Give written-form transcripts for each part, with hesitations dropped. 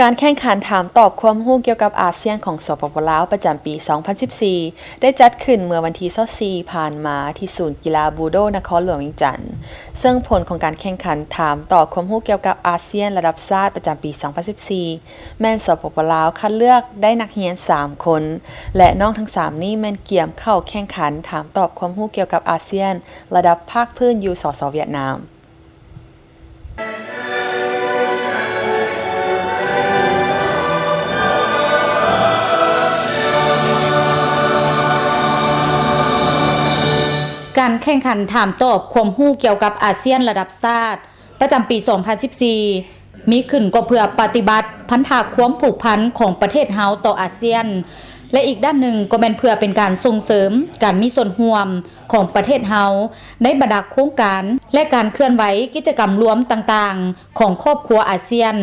การแข่งขันถามตอบความรู้เกี่ยวกับอาเซียนของสปป.ลาวประจำปี 2014 ได้จัดขึ้นเมื่อวันที่24ผ่านมาที่ศูนย์กีฬาบูโดนครหลวงเวียงจันทน์ซึ่งผลของการแข่งขันถามตอบความรู้เกี่ยวกับอาเซียนระดับชาติประจำปี 2014 แม่นสปป.ลาวคัดเลือกได้นักเรียน 3 คน และน้องทั้ง 3 นี้แม่นเกี่ยมเข้าแข่งขันถามตอบความรู้เกี่ยวกับอาเซียนระดับภาคพื้นอยู่สส.เวียดนามการแข่งขันถามตอบความรู้เกี่ยวกับอาเซียนระดับชาติประจำปี 2014 มีขึ้นก็เพื่อปฏิบัติพันธะความผูกพันของประเทศเฮาต่ออาเซียนและอีกด้านหนึ่งก็เป็นเพื่อเป็นการส่งเสริมการมีส่วนร่วมของประเทศเฮาในบรรดาโครงการและการเคลื่อนไหวกิจกรรมรวมต่างๆของครอบครัวอาเซียน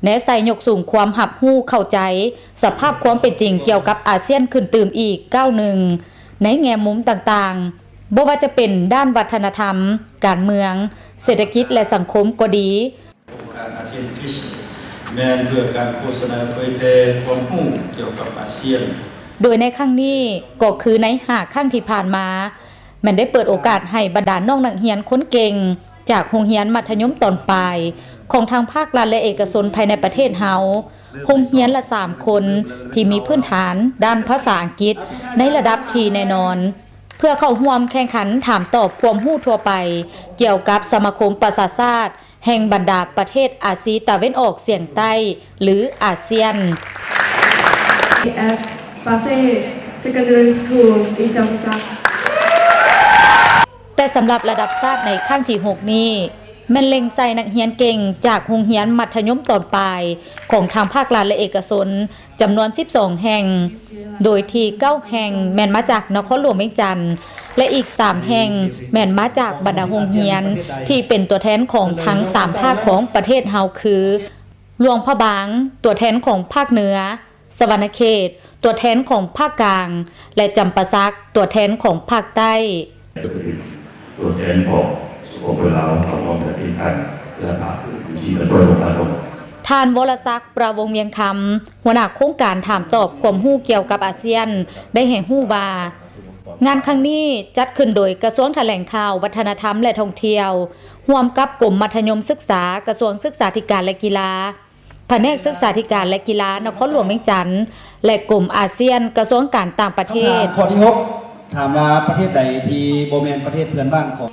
แนะใส่ยกสูงความรับรู้เข้าใจสภาพความเป็นจริงเกี่ยวกับอาเซียนขึ้นตื่มอีกก้าวหนึ่งในแง่มุมต่างๆบ่ว่าจะเป็นด้านวัฒนธรรมการเมืองเศรษฐกิจและสังคมก็ดีการอาเซียนคริสแม้เพื่อการโฆษณาเผยแพร่ความรู้เกี่ยวกับอาเซียนโดยในครั้งนี้ก็คือใน5ครั้งที่ผ่านมาแมันได้เปิดโอกาสให้บรรดาน้องนักเรียนคนเก่งจากโรงเรียนมัธยมตอนปลายของทางภาครัฐและเอกชนภายในประเทศเฮาโรงเรียนละ3คนที่มีพื้นฐานด้านภาษาอังกฤษในระดับที่แน่นอนเพื่อเข้าร่วมแข่งขันถามตอบความรู้ทั่วไปเกี่ยวกับสมาคมประชาชาติแห่งบรรดาประเทศอาเซียนตะวันออกเฉียงใต้หรืออาเซียนPasir Secondary School in Champasak แต่สำหรับระดับชาติในครั้งที่ 6 นี้แม่นเล็งใส่นักเรียนเก่งจากโรงเรียนมัธยมตอนปลายของทางภาครัฐและเอกชนจำนวน12แห่งโดยที่9แห่งแม่นมาจากนครหลวงเวียงจันทน์และอีก3แห่งแม่นมาจากบรรดาโรงเรียนที่เป็นตัวแทนของทั้ง3ภาคของประเทศเฮาคือหลวงพระบางตัวแทนของภาคเหนือสวรรณเขตตัวแทนของภาคกลางและจำปาสักตัวแทนของภาคใต้ตัวแทนของสปป.ลาวเอาความแต่ที่ท่านและภาคอื่นที่มาด้วยลงมาลงท่านวรศักดิ์ประวงเวียงคำหัวหน้าโครงการถามตอบความรู้เกี่ยวกับอาเซียนได้ให้รู้ว่างานครั้งนี้จัดขึ้นโดยกระทรวงแถลงข่าววัฒนธรรมและท่องเที่ยวร่วมกับกรมมัธยมศึกษากระทรวงศึกษาธิการและกีฬาแผนกศึกษาธิการและกีฬานครหลวงเวียงจันทน์และกลุ่มอาเซียนกระทรวงการต่างประเทศข้อที่6ถามว่าประเทศใดที่บ่แม่นประเทศเพื่อนบ้านของ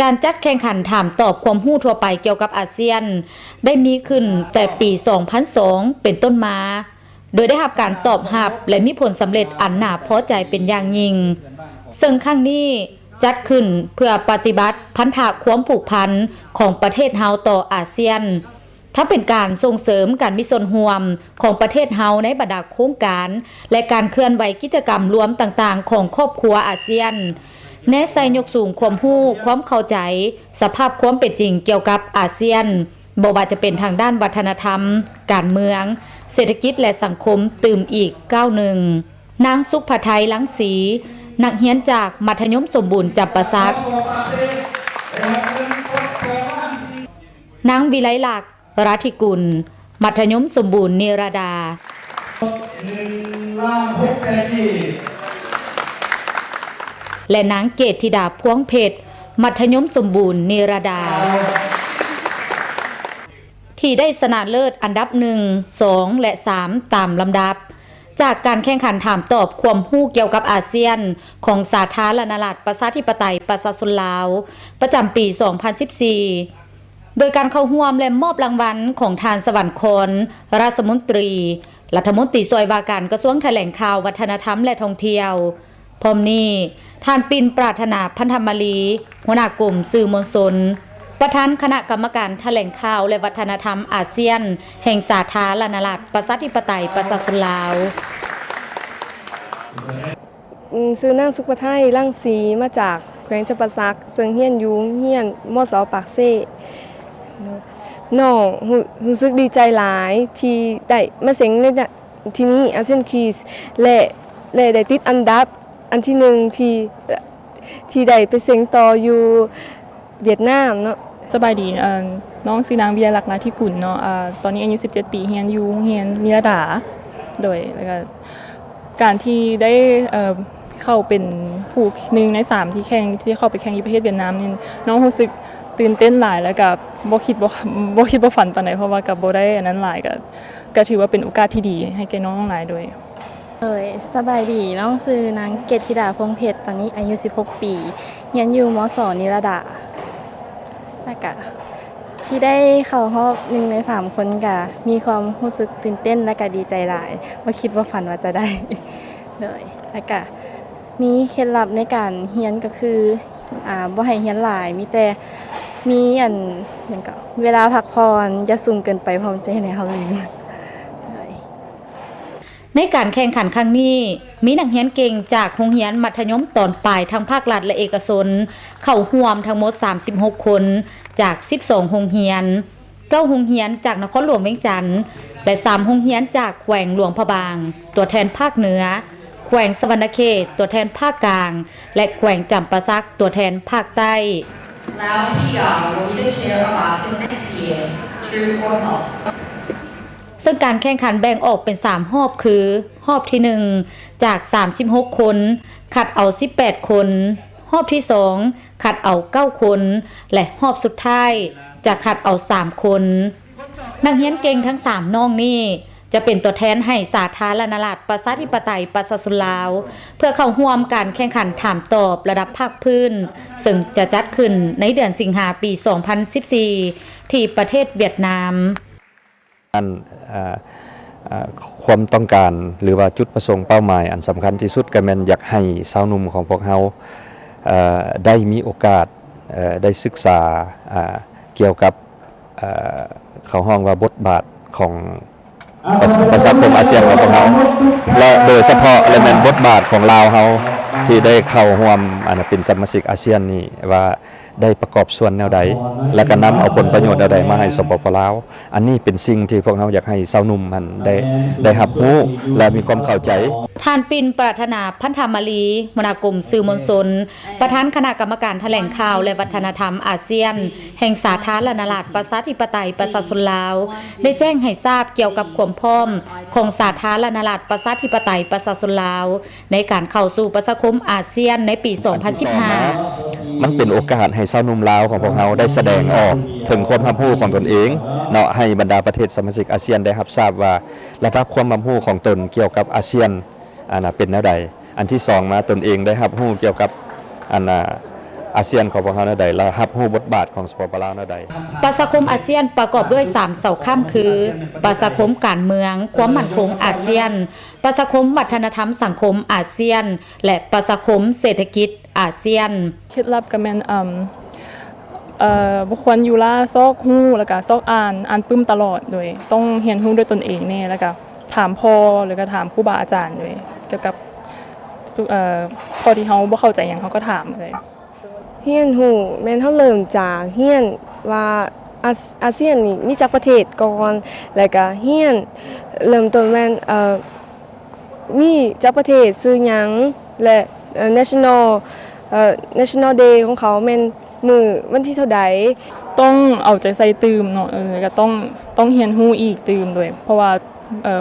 การจัดแข่งขันถามตอบความรู้ทั่วไปเกี่ยวกับอาเซียนได้มีขึ้นแต่ปี 2002 เป็นต้นมาโดยได้รับการตอบรับและมีผลสำเร็จอันน่าพอใจเป็นอย่างยิ่งซึ่งครั้งนี้จัดขึ้นเพื่อปฏิบัติพันธะความผูกพันของประเทศเฮาต่ออาเซียนถ้าเป็นการส่งเสริมการมีส่วนร่วมของประเทศเฮาในบรรดาโครงการและการเคลื่อนไหวกิจกรรมรวมต่างๆของครอบครัวอาเซียนแนะใส่ยกสูงความรู้ความเข้าใจสภาพความเป็นจริงเกี่ยวกับอาเซียนบ่ว่าจะเป็นทางด้านวัฒนธรรมการเมืองเศรษฐกิจและสังคมตื่มอีกก้าวหนึ่งนางสุภไทยลังสีนักเรียนจากมัธยมสมบูรณ์จำปาสักนางวิไลลักษณ์ราธิกุลมัธยมสมบูรณ์เนรดาและนางเกตธิดาพวงเพชรมัธยมสมบูรณ์เนรดาที่ได้ชนะเลิศอันดับ1 2 และ 3 ตามลำดับจากการแข่งขันถามตอบความรู้เกี่ยวกับอาเซียนของสาธารณรัฐประชาธิปไตยประชาชนลาวประจำปี 2014โดยการเข้าร่วมและมอบรางวัลของทานสวรรครราชมนตรีรัฐมนตรีช่วยว่าการกระทรวงแถลงข่าววัฒนธรรมและท่องเที่ยวพร้อมนี้ท่านปิ่นปรารถนาพันธมลีหัวหน้ากลุ่มสื่อมวลชนประธานคณะกรรมการแถลงข่าวและวัฒนธรรมอาเซียนแห่งสาธารณรัฐประชาธิปไตยประชาชนลาวซื้อนางสุภไทยลังสีมาจากแขวงจำปาสักซึ่งเฮียนอยู่เฮียนมส.ปากเซ่น้องรู้สึกดีใจหลายที่ได้มาเสียงในที่นี้อาเซียนควีซและได้ติดอันดับอันที่1ที่ได้ไปเสียงต่ออยู่เวียดนามเนาะสบายดี น้องชื่อนางเบียร์ลักษณ์นาธิกุลเนาะตอนนี้อายุ17 ปีเรียนอยู่โรงเรียนนิรดาโดยแล้วก็การที่ได้เข้าเป็นผู้1 ใน 3ที่เข้าไปแข่งที่ประเทศเวียดนามนี่น้องรู้สึกตื่นเต้นหลายแล้วก็บ่คิดบ่ฝันปานใดเพราะว่าก็บ่ได้อันนั้นหลายก็ถือว่าเป็นโอกาสที่ดีให้แก่น้องหลายโดยสบายดีน้องชื่อนางเกตธิดาพงเพชรตอนนี้อายุ16 ปีเรียนอยู่มศ.นิรดาแล้วก็ที่ได้เข้ารอบ1 ใน 3คนก็มีความรู้สึกตื่นเต้นและก็ดีใจหลายบ่คิดว่าฝันว่าจะได้เลยแล้วก็มีเคล็ดลับในการเรียนก็คือบ่ให้เรียนหลายมีแต่มีหยังก็เวลาพักผ่อนอย่าสูงเกินไปเพราะมันจะเฮ็ดให้เราลืมในการแข่งขันครั้งนี้มีนักเรียนเก่งจากโรงเรียนมัธยมตอนปลายทั้งภาครัฐและเอกชนเข้าร่วมทั้งหมด36 คนจาก12โรงเรียน9โรงเรียนจากนครหลวงเวียงจันทน์และ3โรงเรียนจากแขวงหลวงพระบางตัวแทนภาคเหนือแขวงสวรรณเขตตัวแทนภาคกลางและแขวงจำปาสักตัวแทนภาคใต้ Now PR will be the chair of ASEAN next year through 4 hubs. ซึ่งการแข่งขันแบ่งออกเป็น3รอบคือรอบที่1จาก36คนคัดเอา18คนรอบที่2คัดเอา9คนและรอบสุดท้ายจะคัดเอา3คนนักเรียนเก่งทั้ง3น้องนี่จะเป็นตัวแทนให้สาธารณรัฐประชาธิปไตยประชาชนลาวเพื่อเข้าร่วมการแข่งขันถามตอบระดับภาคพื้นซึ่งจะจัดขึ้นในเดือนสิงหาคมปี 2014 ที่ประเทศเวียดนามความต้องการหรือว่าจุดประสงค์เป้าหมายอันสำคัญที่สุดก็แม่นอยากให้สาวหนุ่มของพวกเราได้มีโอกาสได้ศึกษาเกี่ยวกับเขาห้องว่าบทบาทของประชาคมอาเซียนของพวกเราและโดยเฉพาะและแม่นบทบาทของลาวเฮาที่ได้เข้าร่วมเป็นสมาชิกอาเซียนนี่ว่าได้ประกอบส่วนแนวใดและก็นำเอาผลประโยชน์แนวใดมาให้สปปลาวอันนี้เป็นสิ่งที่พวกเราอยากให้สาวหนุ่มมันได้รับรู้และมีความเข้าใจท่านปิ่นปรารถนาพันธามลีมนากรมสื่อมวลชนประธานคณะกรรมการแถลงข่าวและวัฒนธรรมอาเซียนแห่งสาธารณรัฐประชาธิปไตยประชาชนลาวได้แจ้งให้ทราบเกี่ยวกับความพร้อมของสาธารณรัฐประชาธิปไตยประชาชนลาวในการเข้าสู่ประชาคมอาเซียนในปี 2015 มันเป็นโอกาสให้ชาวหนุ่มลาวของพวกเราได้แสดงออกถึงความรับรู้ของตนเองเนาะให้บรรดาประเทศสมาชิกอาเซียนได้รับทราบว่าระดับความรับรู้ของตนเกี่ยวกับอาเซียนเป็นแนวใดอันที่2มาตนเองได้รับรู้เกี่ยวกับอาเซียนของพวกเราแนวใดและรับรู้บทบาทของสปปลาวแนวใดประชาคมอาเซียนประกอบด้วย3เสาค้ำคือประชาคมการเมืองความมั่นคงอาเซียนประชาคมวัฒนธรรมสังคมอาเซียนและประชาคมเศรษฐกิจอาเซียนเคล็ดลับก็แม่นบ่ควรอยู่ล่าซอกฮู้แล้วก็ซอกอ่านปึ้มตลอดโดยต้องเรียนรู้ด้วยตนเองแน่แล้วก็ถามพ่อหรือก็ถามครูบาอาจารย์ด้วยเกี่ยวกับพอที่เฮาบ่เข้าใจหยังเฮาก็ถามเลยเรียนรู้แม่นเฮาเริ่มจากเรียนว่าอาเซียนนี่มีจักประเทศก่อนแล้วก็เรียนเริ่มต้นแม่นมีจักประเทศชื่อหยังและ national day ของเขาแม่นมื้อวันที่เท่าใดต้องเอาใจใส่ตื่มเนาะก็ต้องเรียนรู้อีกตื่มด้วยเพราะว่า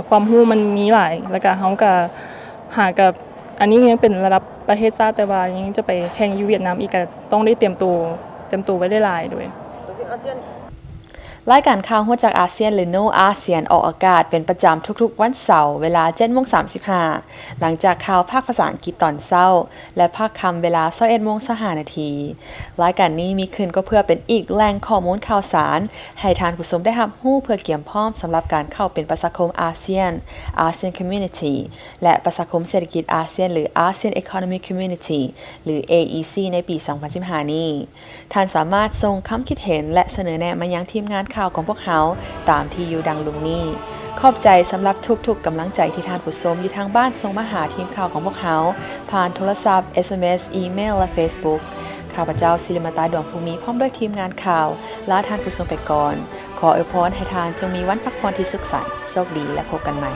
ความรู้มันมีหลายแล้วก็เฮาก็หากับอันนี้ยังเป็นระดับประเทศชาติแต่ว่ายังจะไปแข่งอยู่เวียดนามอีกก็ต้องได้เตรียมตัวไว้ได้หลายด้วยรายการข่าวหัวจากอาเซียนหรือ No อาเซียนออกอากาศเป็นประจำทุกๆวันเสาร์เวลา 7:35 หลังจากข่าวภาคภาษาอังกฤษตอนเช้าและภาคคำเวลา 21:05 นาทีรายการนี้มีขึ้นก็เพื่อเป็นอีกแหล่งข้อมูลข่าวสารให้ท่านผู้ชมได้รับรู้เพื่อเตรียมพร้อมสำหรับการเข้าเป็นประชาคมอาเซียน ASEAN Community และประชาคมเศรษฐกิจอาเซียนหรือ ASEAN Economic Community หรือ AEC ในปี 2015 นี้ท่านสามารถส่งคำคิดเห็นและเสนอแนะมายังทีมงานข่าวของพวกเขาตามที่อยู่ดังลุงนี้ขอบใจสำหรับทุกๆกำลังใจที่ท่านผู้ชมอยู่ทางบ้านส่งมาหาทีมข่าวของพวกเขาผ่านโทรศัพท์ SMS อีเมลและ Facebook ข้าพเจ้าศิริมาตาดวงภูมิพร้อมด้วยทีมงานข่าวลาท่านผู้ชมไปก่อนขออวยพรให้ท่านจงมีวันพักผ่อนที่สุขสันต์โชคดีและพบกันใหม่